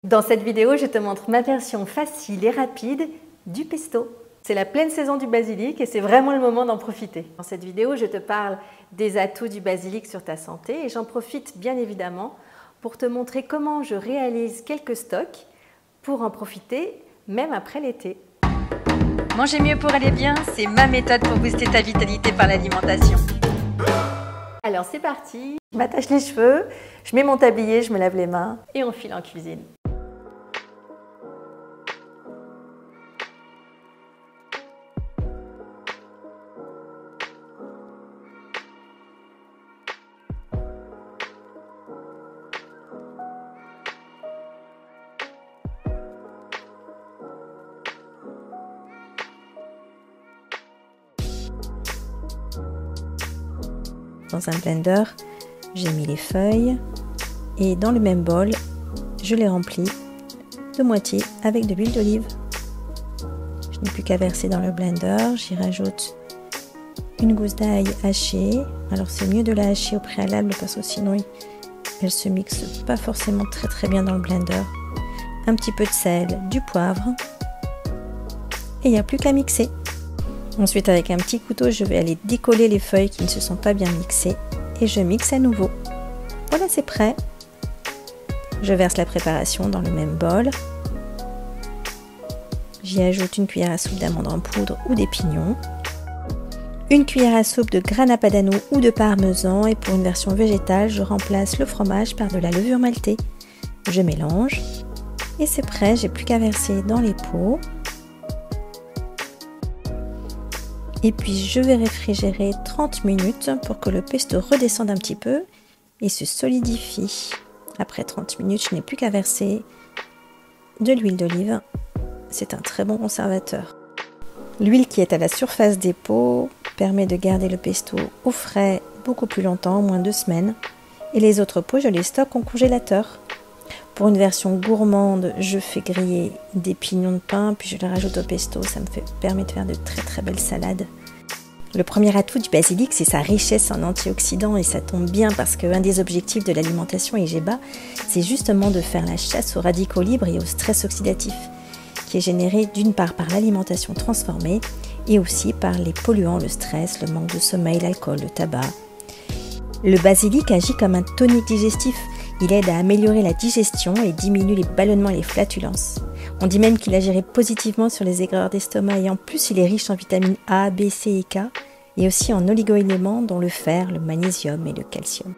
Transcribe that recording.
Dans cette vidéo, je te montre ma version facile et rapide du pesto. C'est la pleine saison du basilic et c'est vraiment le moment d'en profiter. Dans cette vidéo, je te parle des atouts du basilic sur ta santé et j'en profite bien évidemment pour te montrer comment je réalise quelques stocks pour en profiter même après l'été. Manger mieux pour aller bien, c'est ma méthode pour booster ta vitalité par l'alimentation. Alors c'est parti, je m'attache les cheveux, je mets mon tablier, je me lave les mains et on file en cuisine. Dans un blender, j'ai mis les feuilles et dans le même bol, je les remplis de moitié avec de l'huile d'olive. Je n'ai plus qu'à verser dans le blender, j'y rajoute une gousse d'ail hachée. Alors c'est mieux de la hacher au préalable parce que sinon elle se mixe pas forcément très bien dans le blender. Un petit peu de sel, du poivre et il n'y a plus qu'à mixer. Ensuite, avec un petit couteau, je vais aller décoller les feuilles qui ne se sont pas bien mixées et je mixe à nouveau. Voilà, c'est prêt. Je verse la préparation dans le même bol. J'y ajoute une cuillère à soupe d'amandes en poudre ou des pignons, une cuillère à soupe de grana padano ou de parmesan et pour une version végétale, je remplace le fromage par de la levure maltée. Je mélange et c'est prêt, j'ai plus qu'à verser dans les pots. Et puis je vais réfrigérer 30 minutes pour que le pesto redescende un petit peu et se solidifie. Après 30 minutes, je n'ai plus qu'à verser de l'huile d'olive. C'est un très bon conservateur. L'huile qui est à la surface des pots permet de garder le pesto au frais beaucoup plus longtemps, au moins 2 semaines. Et les autres pots, je les stocke au congélateur. Pour une version gourmande, je fais griller des pignons de pain, puis je les rajoute au pesto. Ça me permet de faire de très belles salades. Le premier atout du basilic, c'est sa richesse en antioxydants et ça tombe bien parce qu'un des objectifs de l'alimentation IGBA, c'est justement de faire la chasse aux radicaux libres et au stress oxydatif, qui est généré d'une part par l'alimentation transformée et aussi par les polluants, le stress, le manque de sommeil, l'alcool, le tabac. Le basilic agit comme un tonique digestif. Il aide à améliorer la digestion et diminue les ballonnements et les flatulences. On dit même qu'il agirait positivement sur les aigreurs d'estomac et en plus il est riche en vitamines A, B, C et K et aussi en oligo-éléments dont le fer, le magnésium et le calcium.